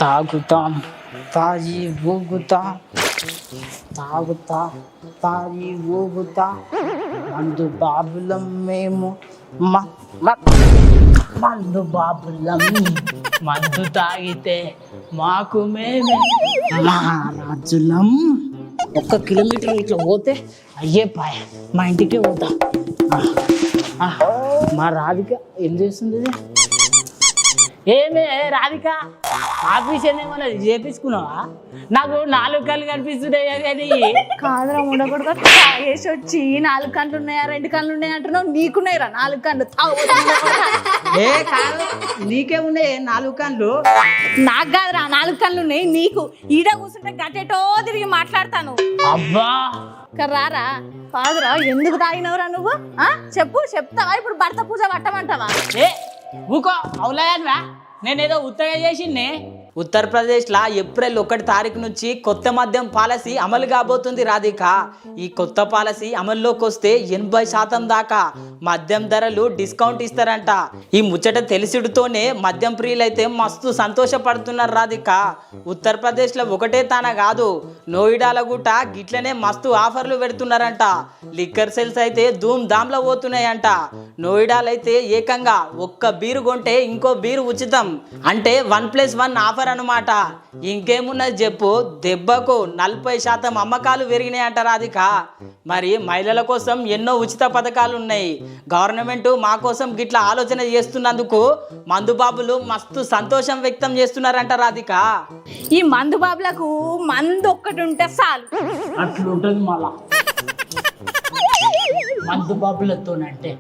తాగుతాం తాగి ఊగుతా తాగుతా తాగి ఊగుతా మందు బాబులం మేము మందు బాబులం మందు తాగితే మాకు మేమే మహారాజులం. 1 కిలోమీటర్ ఇట్లా పోతే అయ్యే పాయ మా ఇంటికే పోతా. మా రాధిక ఏం చేస్తుంది? ఏమే రాధిక, ఆఫీస్ ఏమన్నా చేపించుకున్నావా? నాకు 4 కళ్ళు కనిపిస్తున్నాయి. కాదురా ఉండకూడదు. తాగేసి వచ్చి 4 కళ్ళు ఉన్నాయా 2 కళ్ళు ఉన్నాయా అంటున్నావు. నీకున్నాయిరా 4 కళ్ళు. ఏ కాదు, నీకే ఉన్నాయి 4 కళ్ళు. నాకు కాదురా 4 కళ్ళు ఉన్నాయి నీకు. ఈడ కూర్చుంటే గట్టేటో తిరిగి మాట్లాడతాను. అబ్బా రారా. కాదురా ఎందుకు తాగినవురా నువ్వు? చెప్పు, చెప్తావా? ఇప్పుడు భర్త పూజ పట్టమంటావా? ఏ ఊకో, అవులాయన్వా, నేనేదో ఉత్తగా చేసిందే. ఉత్తరప్రదేశ్లో ఏప్రిల్ 1 తారీఖు నుంచి కొత్త మద్యం పాలసీ అమలు కాబోతుంది రాధిక. ఈ కొత్త పాలసీ అమల్లోకి వస్తే 80% దాకా మద్యం ధరలు డిస్కౌంట్ ఇస్తారంట. ఈ ముచ్చట తెలిసిడుతోనే మద్యం ప్రియులైతే మస్తు సంతోషపడుతున్నారు రాధిక. ఉత్తరప్రదేశ్లో ఒకటే తాన కాదు, నోయిడాల గుట్ట గిట్లనే మస్తు ఆఫర్లు పెడుతున్నారంట. లిక్కర్ సేల్స్ అయితే ధూమ్ ధామ్లో పోతున్నాయంట. నోయిడాలో అయితే ఏకంగా 1 బీరు కొంటే ఇంకో బీరు ఉచితం, అంటే 1+1 ఆఫర్ అనమాట. ఇంకేమున్నది చెప్పు, దెబ్బకు 40% అమ్మకాలు పెరిగినాయంట రాధిక. మరి మహిళల కోసం ఎన్నో ఉచిత పథకాలు ఉన్నాయి. గవర్నమెంట్ మా కోసం గిట్లా ఆలోచన చేస్తున్నందుకు మందుబాబులు మస్తు సంతోషం వ్యక్తం చేస్తున్నారంట రాధిక. ఈ మందుబాబులకు మందు ఒక్కటి ఉంటే చాలు అట్లుంటది. మళ్ళా మందుబాబులతోనంటే